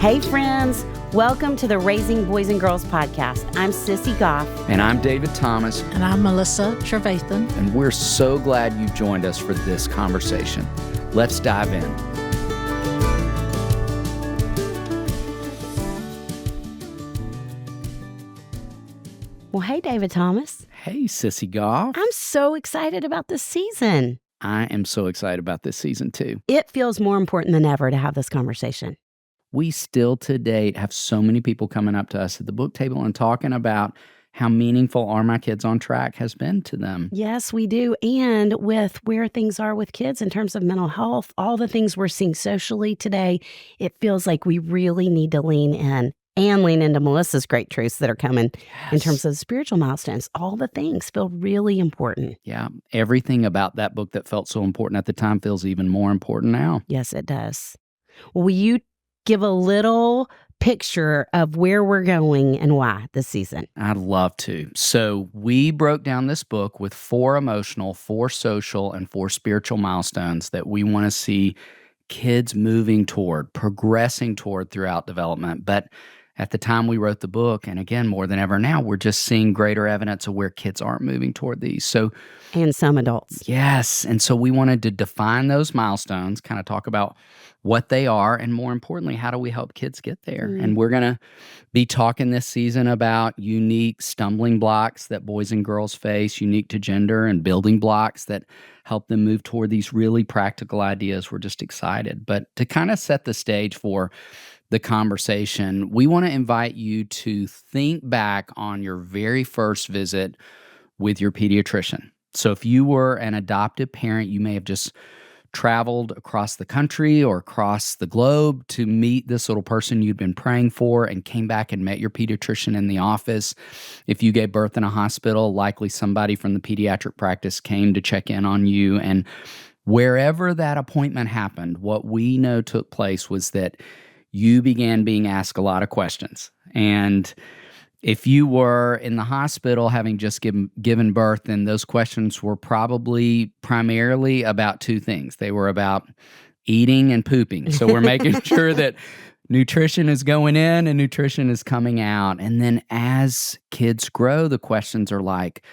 Hey friends, welcome to the Raising Boys and Girls podcast. I'm Sissy Goff. And I'm David Thomas. And I'm Melissa Trevathan. And we're so glad you joined us for this conversation. Let's dive in. Well, hey, David Thomas. Hey, Sissy Goff. I'm so excited about this season. I am so excited about this season too. It feels more important than ever to have this conversation. We still to date have so many people coming up to us at the book table and talking about how meaningful Are My Kids on Track has been to them. Yes, we do. And with where things are with kids in terms of mental health, all the things we're seeing socially today, it feels like we really need to lean in and lean into Melissa's great truths that are coming in terms of spiritual milestones. All the things feel really important. Yeah. Everything about that book that felt so important at the time feels even more important now. Yes, it does. Will you give a little picture of where we're going and why this season? I'd love to. So we broke down this book with 4 emotional, 4 social, and 4 spiritual milestones that we want to see kids moving toward, progressing toward throughout development. But at the time we wrote the book, and again, more than ever now, we're just seeing greater evidence of where kids aren't moving toward these. And some adults. Yes. And so we wanted to define those milestones, kind of talk about what they are, and more importantly, how do we help kids get there? And we're going to be talking this season about unique stumbling blocks that boys and girls face, unique to gender, and building blocks that help them move toward these really practical ideas. We're just excited. But to kind of set the stage for the conversation, we want to invite you to think back on your very first visit with your pediatrician. So if you were an adoptive parent, you may have just traveled across the country or across the globe to meet this little person you'd been praying for and came back and met your pediatrician in the office. If you gave birth in a hospital, likely somebody from the pediatric practice came to check in on you. And wherever that appointment happened, what we know took place was that you began being asked a lot of questions. And if you were in the hospital having just given birth, then those questions were probably primarily about 2 things. They were about eating and pooping. So we're making sure that nutrition is going in and nutrition is coming out. And then as kids grow, the questions are like,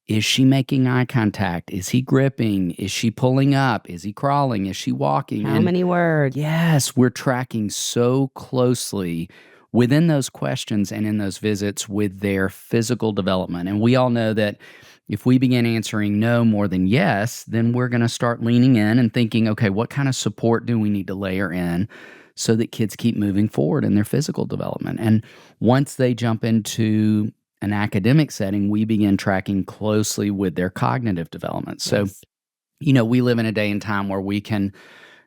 is she making eye contact? Is he gripping? Is she pulling up? Is he crawling? Is she walking? How many words? Yes, we're tracking so closely within those questions and in those visits with their physical development. And we all know that if we begin answering no more than yes, then we're going to start leaning in and thinking, okay, what kind of support do we need to layer in so that kids keep moving forward in their physical development? And once they jump into an academic setting, we begin tracking closely with their cognitive development. So, we live in a day and time where we can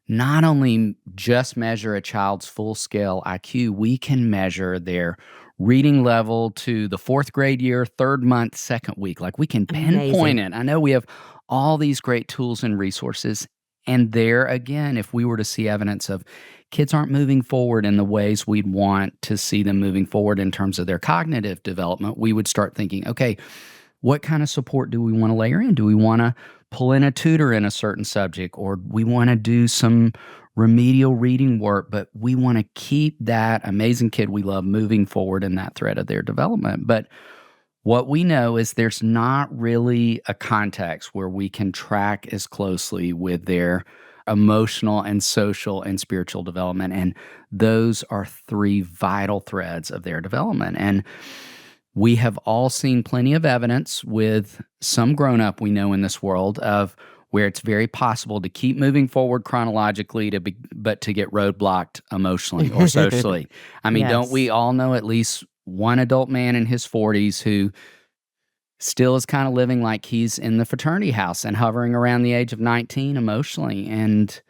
not only just measure a child's full-scale IQ, we can measure their reading level to the 4th grade year, 3rd month, 2nd week. Like we can pinpoint it. I know we have all these great tools and resources. And there again, if we were to see evidence of kids aren't moving forward in the ways we'd want to see them moving forward in terms of their cognitive development, we would start thinking, okay, what kind of support do we want to layer in? Do we want to pull in a tutor in a certain subject, or we want to do some remedial reading work, but we want to keep that amazing kid we love moving forward in that thread of their development? But what we know is there's not really a context where we can track as closely with their emotional and social and spiritual development. And those are 3 vital threads of their development. And we have all seen plenty of evidence with some grown-up we know in this world of where it's very possible to keep moving forward chronologically, but to get roadblocked emotionally or socially. I mean, Don't we all know at least one adult man in his 40s who still is kind of living like he's in the fraternity house and hovering around the age of 19 emotionally? And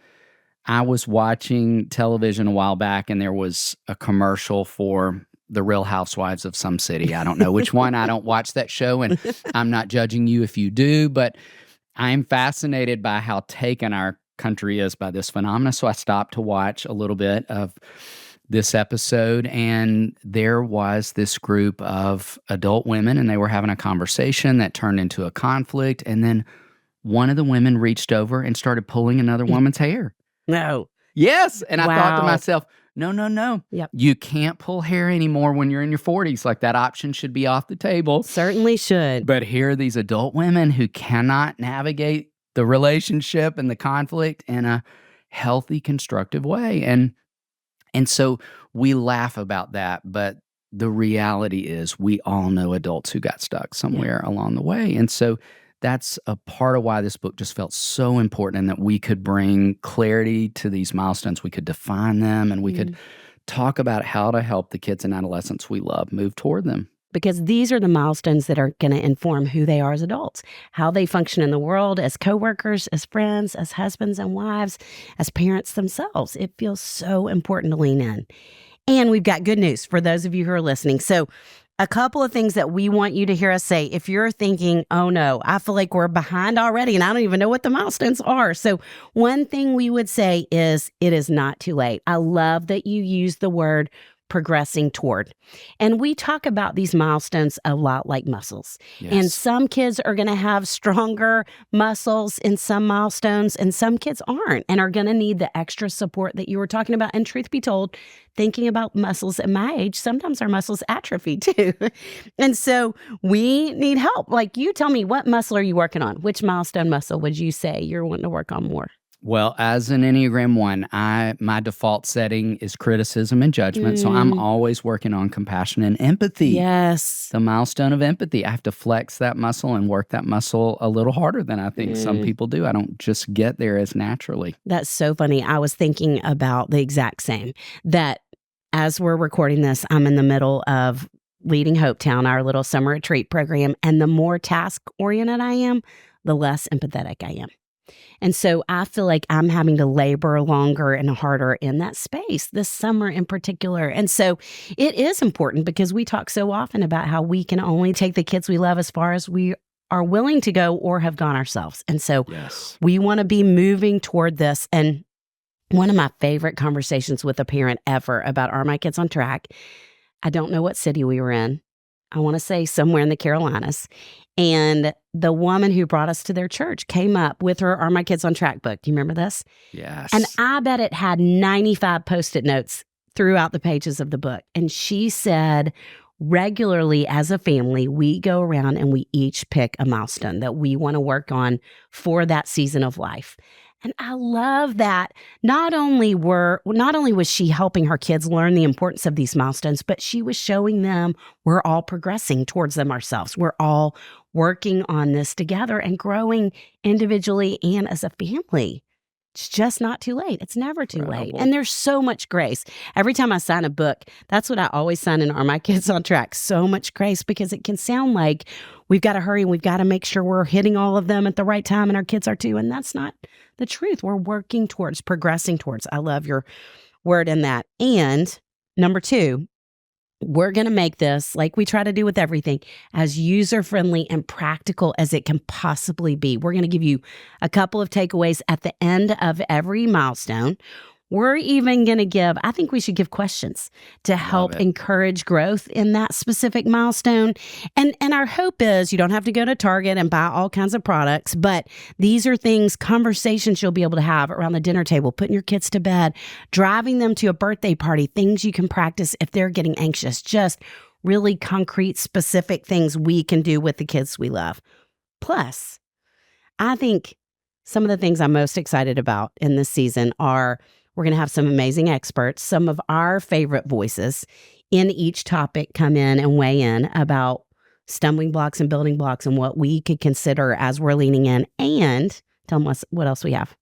I was watching television a while back, and there was a commercial for the Real Housewives of some city. I don't know which one. I don't watch that show, and I'm not judging you if you do, but I'm fascinated by how taken our country is by this phenomenon. So I stopped to watch a little bit of this episode, and there was this group of adult women, and they were having a conversation that turned into a conflict, and then one of the women reached over and started pulling another woman's hair. No. Yes, and I thought to myself, no, no, no. Yep. You can't pull hair anymore when you're in your 40s. Like that option should be off the table. Certainly should. But here are these adult women who cannot navigate the relationship and the conflict in a healthy, constructive way. And so we laugh about that, but the reality is we all know adults who got stuck somewhere along the way. And so that's a part of why this book just felt so important, and that we could bring clarity to these milestones. We could define them, and we could talk about how to help the kids and adolescents we love move toward them. Because these are the milestones that are going to inform who they are as adults, how they function in the world as coworkers, as friends, as husbands and wives, as parents themselves. It feels so important to lean in. And we've got good news for those of you who are listening. So a couple of things that we want you to hear us say. If you're thinking, oh no, I feel like we're behind already and I don't even know what the milestones are. So one thing we would say is it is not too late. I love that you use the word progressing toward. And we talk about these milestones a lot like muscles. Yes. And some kids are going to have stronger muscles in some milestones, and some kids aren't and are going to need the extra support that you were talking about. And truth be told, thinking about muscles at my age, sometimes our muscles atrophy too. And so we need help. Like, you tell me, what muscle are you working on? Which milestone muscle would you say you're wanting to work on more? Well, as an Enneagram 1, my default setting is criticism and judgment. So I'm always working on compassion and empathy. Yes. The milestone of empathy. I have to flex that muscle and work that muscle a little harder than I think some people do. I don't just get there as naturally. That's so funny. I was thinking about the exact same, that as we're recording this, I'm in the middle of leading Hopetown, our little summer retreat program. And the more task-oriented I am, the less empathetic I am. And so I feel like I'm having to labor longer and harder in that space this summer in particular. And so it is important, because we talk so often about how we can only take the kids we love as far as we are willing to go or have gone ourselves. And so we want to be moving toward this. And one of my favorite conversations with a parent ever about, are my kids on track? I don't know what city we were in. I want to say somewhere in the Carolinas. And the woman who brought us to their church came up with her Are My Kids on Track book. Do you remember this? Yes. And I bet it had 95 Post-it notes throughout the pages of the book. And she said, regularly as a family, we go around and we each pick a milestone that we want to work on for that season of life. And I love that not only was she helping her kids learn the importance of these milestones, but she was showing them we're all progressing towards them ourselves. We're all working on this together and growing individually and as a family. It's just not too late. It's never too late. And there's so much grace. Every time I sign a book, that's what I always sign in Are My Kids on Track? So much grace, because it can sound like we've got to hurry and we've got to make sure we're hitting all of them at the right time, and our kids are too. And that's not the truth. We're working towards, progressing towards. I love your word in that. And number 2, we're going to make this, like we try to do with everything, as user-friendly and practical as it can possibly be. We're going to give you a couple of takeaways at the end of every milestone. We're even going to give, I think we should give questions to help encourage growth in that specific milestone. And our hope is you don't have to go to Target and buy all kinds of products, but these are things, conversations you'll be able to have around the dinner table, putting your kids to bed, driving them to a birthday party, things you can practice if they're getting anxious, just really concrete, specific things we can do with the kids we love. Plus, I think some of the things I'm most excited about in this season are we're going to have some amazing experts, some of our favorite voices in each topic come in and weigh in about stumbling blocks and building blocks and what we could consider as we're leaning in. And tell them what else we have.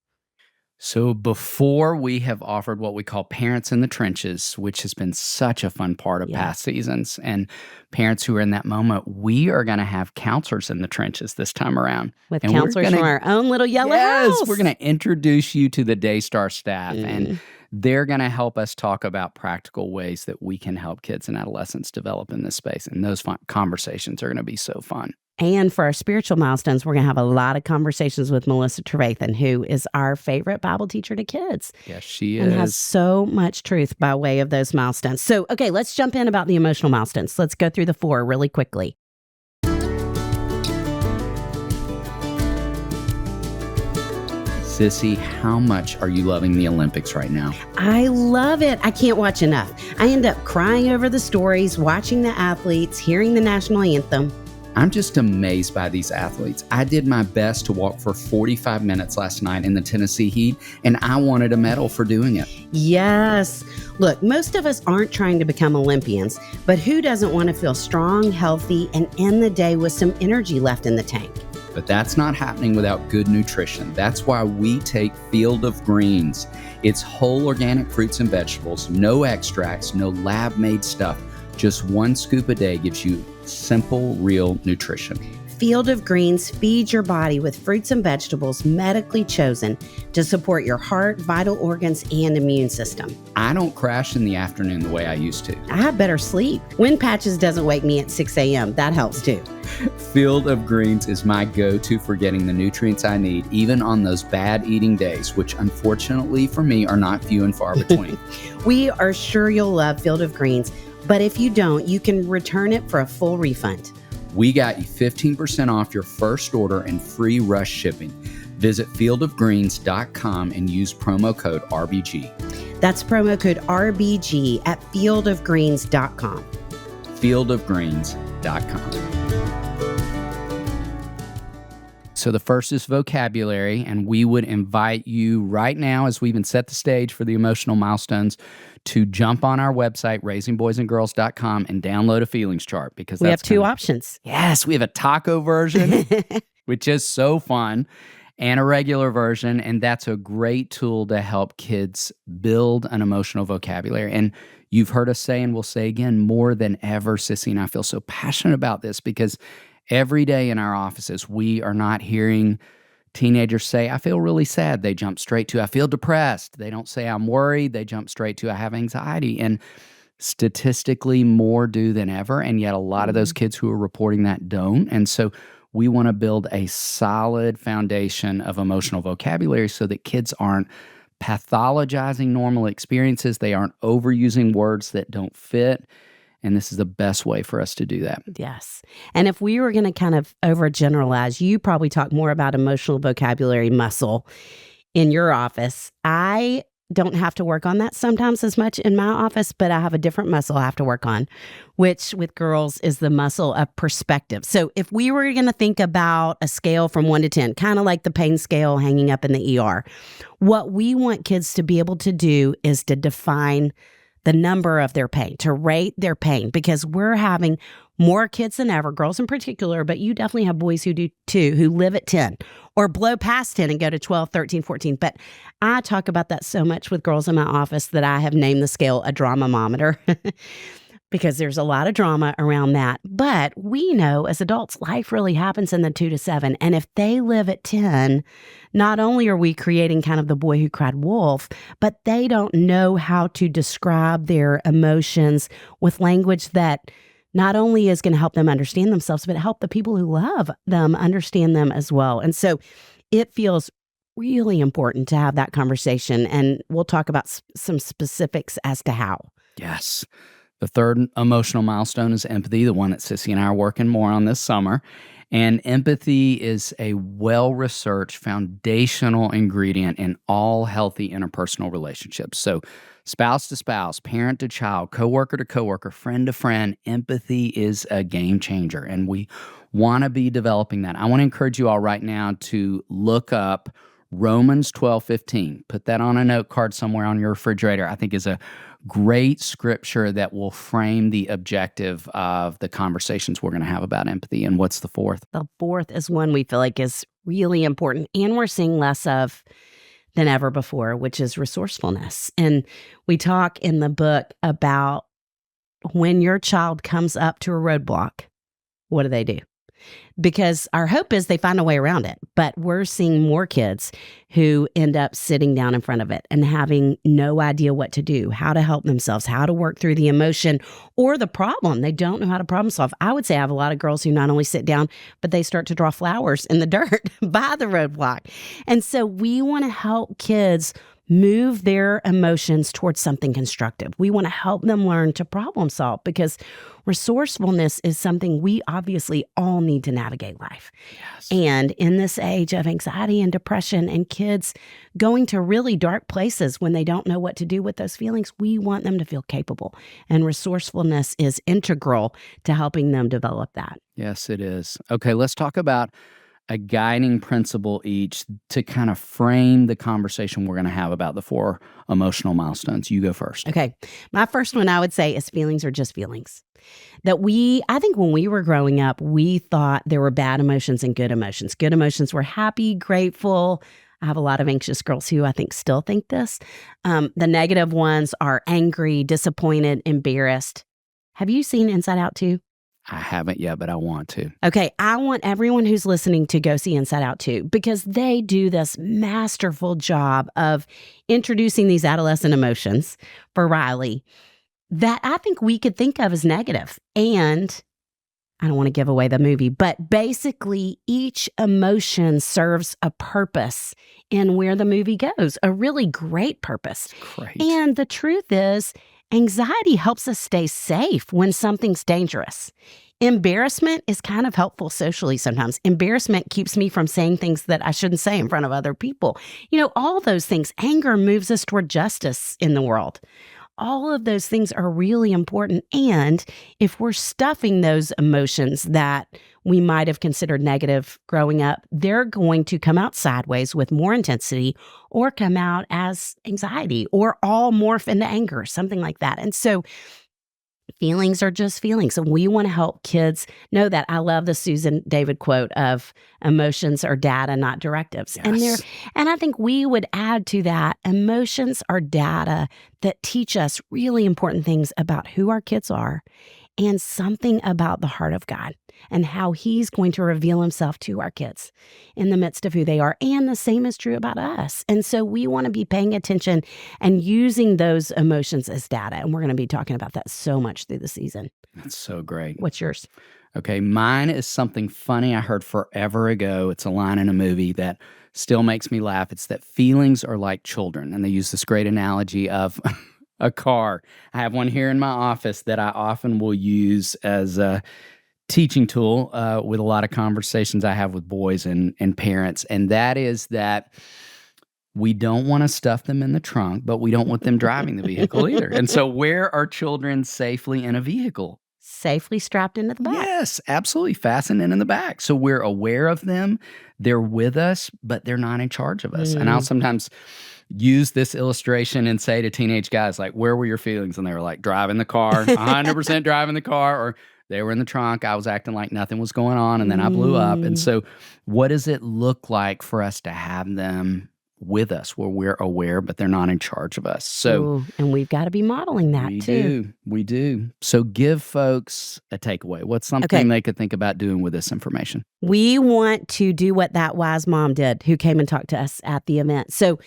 So before, we have offered what we call Parents in the Trenches, which has been such a fun part of past seasons. And parents who are in that moment, we are going to have counselors in the trenches this time around. With counselors from our own little yellow house. We're going to introduce you to the Daystar staff, and they're going to help us talk about practical ways that we can help kids and adolescents develop in this space. And those conversations are going to be so fun. And for our spiritual milestones, we're going to have a lot of conversations with Melissa Trevathan, who is our favorite Bible teacher to kids. Yes, she is. And has so much truth by way of those milestones. So, okay, let's jump in about the emotional milestones. Let's go through the 4 really quickly. Sissy, how much are you loving the Olympics right now? I love it. I can't watch enough. I end up crying over the stories, watching the athletes, hearing the national anthem. I'm just amazed by these athletes. I did my best to walk for 45 minutes last night in the Tennessee heat, and I wanted a medal for doing it. Yes. Look, most of us aren't trying to become Olympians, but who doesn't want to feel strong, healthy, and end the day with some energy left in the tank? But that's not happening without good nutrition. That's why we take Field of Greens. It's whole organic fruits and vegetables, no extracts, no lab-made stuff. Just one scoop a day gives you simple, real nutrition. Field of Greens feeds your body with fruits and vegetables medically chosen to support your heart, vital organs, and immune system. I don't crash in the afternoon the way I used to. I have better sleep. Wind Patches doesn't wake me at 6 a.m. That helps too. Field of Greens is my go-to for getting the nutrients I need, even on those bad eating days, which unfortunately for me are not few and far between. We are sure you'll love Field of Greens, but if you don't, you can return it for a full refund. We got you 15% off your first order and free rush shipping. Visit fieldofgreens.com and use promo code RBG. That's promo code RBG at fieldofgreens.com. fieldofgreens.com. So the first is vocabulary, and we would invite you right now, as we even set the stage for the emotional milestones, to jump on our website, raisingboysandgirls.com, and download a feelings chart, because We have two options. Yes, we have a taco version, which is so fun, and a regular version, and that's a great tool to help kids build an emotional vocabulary. And you've heard us say, and we'll say again, more than ever, Sissy and I feel so passionate about this, because every day in our offices, we are not hearing teenagers say, I feel really sad. They jump straight to, I feel depressed. They don't say, I'm worried. They jump straight to, I have anxiety. And statistically, more do than ever. And yet a lot of those kids who are reporting that don't. And so we want to build a solid foundation of emotional vocabulary so that kids aren't pathologizing normal experiences. They aren't overusing words that don't fit. And this is the best way for us to do that. Yes. And if we were going to kind of overgeneralize, you probably talk more about emotional vocabulary muscle in your office. I don't have to work on that sometimes as much in my office, but I have a different muscle I have to work on, which with girls is the muscle of perspective. So if we were going to think about a scale from 1 to 10, kind of like the pain scale hanging up in the ER, what we want kids to be able to do is to define the number of their pain, to rate their pain, because we're having more kids than ever, girls in particular, but you definitely have boys who do too, who live at 10 or blow past 10 and go to 12, 13, 14. But I talk about that so much with girls in my office that I have named the scale a dramamometer because there's a lot of drama around that. But we know as adults, life really happens in the 2 to 7. And if they live at 10, not only are we creating kind of the boy who cried wolf, but they don't know how to describe their emotions with language that not only is going to help them understand themselves, but help the people who love them understand them as well. And so it feels really important to have that conversation. And we'll talk about some specifics as to how. Yes. The third emotional milestone is empathy, the one that Sissy and I are working more on this summer. And empathy is a well-researched foundational ingredient in all healthy interpersonal relationships. So spouse to spouse, parent to child, coworker to coworker, friend to friend, empathy is a game changer. And we want to be developing that. I want to encourage you all right now to look up Romans 12:15. Put that on a note card somewhere on your refrigerator. I think is a great scripture that will frame the objective of the conversations we're going to have about empathy. And what's the fourth? The fourth is one we feel like is really important and we're seeing less of than ever before, which is resourcefulness. And we talk in the book about when your child comes up to a roadblock, what do? Because our hope is they find a way around it. But we're seeing more kids who end up sitting down in front of it and having no idea what to do, how to help themselves, how to work through the emotion or the problem. They don't know how to problem solve. I would say I have a lot of girls who not only sit down, but they start to draw flowers in the dirt by the roadblock. And so we want to help kids move their emotions towards something constructive. We want to help them learn to problem solve because resourcefulness is something we obviously all need to navigate life. Yes. And in this age of anxiety and depression and kids going to really dark places when they don't know what to do with those feelings, we want them to feel capable. And resourcefulness is integral to helping them develop that. Yes, it is. Okay, let's talk about a guiding principle each to kind of frame the conversation we're going to have about the 4 emotional milestones. You go first. Okay. My first one I would say is feelings are just feelings. I think when we were growing up, we thought there were bad emotions and good emotions. Good emotions were happy, grateful. I have a lot of anxious girls who I think still think this. The negative ones are angry, disappointed, embarrassed. Have you seen Inside Out 2? I haven't yet, but I want to. Okay, I want everyone who's listening to go see Inside Out 2 because they do this masterful job of introducing these adolescent emotions for Riley that I think we could think of as negative. And I don't want to give away the movie, but basically each emotion serves a purpose in where the movie goes, a really great purpose. Great. And the truth is, anxiety helps us stay safe when something's dangerous. Embarrassment is kind of helpful socially sometimes. Embarrassment keeps me from saying things that I shouldn't say in front of other people. All those things. Anger moves us toward justice in the world. All of those things are really important. And if we're stuffing those emotions that we might have considered negative growing up, they're going to come out sideways with more intensity or come out as anxiety or all morph into anger, something like that. And so feelings are just feelings. And we want to help kids know that. I love the Susan David quote of emotions are data, not directives. Yes. And I think we would add to that, emotions are data that teach us really important things about who our kids are and something about the heart of God and how he's going to reveal himself to our kids in the midst of who they are. And the same is true about us. And so we want to be paying attention and using those emotions as data. And we're going to be talking about that so much through the season. That's so great. What's yours? Okay, mine is something funny I heard forever ago. It's a line in a movie that still makes me laugh. It's that feelings are like children. And they use this great analogy of a car. I have one here in my office that I often will use as a teaching tool with a lot of conversations I have with boys and parents. And that is that we don't want to stuff them in the trunk, but we don't want them driving the vehicle either. And so where are children safely in a vehicle? Safely strapped into the back. Yes, absolutely. Fastened in the back. So we're aware of them. They're with us, but they're not in charge of us. And I'll sometimes use this illustration and say to teenage guys, like, where were your feelings? And they were like, driving the car, 100% driving the car, or they were in the trunk. I was acting like nothing was going on, and then I blew up. And so what does it look like for us to have them with us where we're aware, but they're not in charge of us? So, and we've got to be modeling that too. We do. So give folks a takeaway. What's something they could think about doing with this information? We want to do what that wise mom did who came and talked to us at the event. So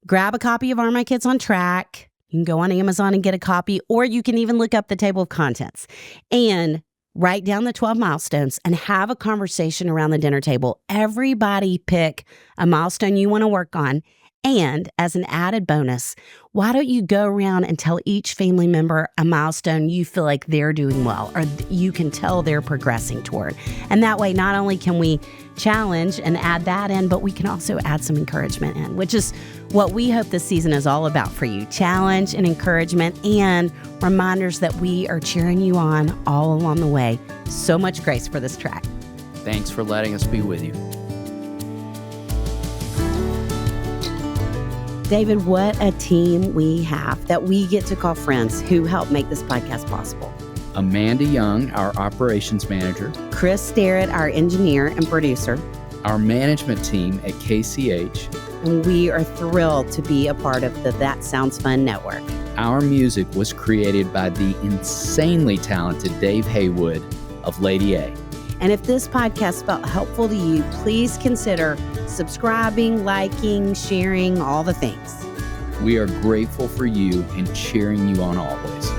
grab a copy of Are My Kids on Track? You can go on Amazon and get a copy, or you can even look up the table of contents and write down the 12 milestones and have a conversation around the dinner table. Everybody pick a milestone you want to work on. And as an added bonus, why don't you go around and tell each family member a milestone you feel like they're doing well or you can tell they're progressing toward. And that way, not only can we challenge and add that in, but we can also add some encouragement in, which is what we hope this season is all about for you. Challenge and encouragement and reminders that we are cheering you on all along the way. So much grace for this track. Thanks for letting us be with you. David, what a team we have that we get to call friends who help make this podcast possible. Amanda Young, our operations manager. Chris Starrett, our engineer and producer. Our management team at KCH. And we are thrilled to be a part of the That Sounds Fun network. Our music was created by the insanely talented Dave Haywood of Lady A. And if this podcast felt helpful to you, please consider subscribing, liking, sharing, all the things. We are grateful for you and cheering you on always.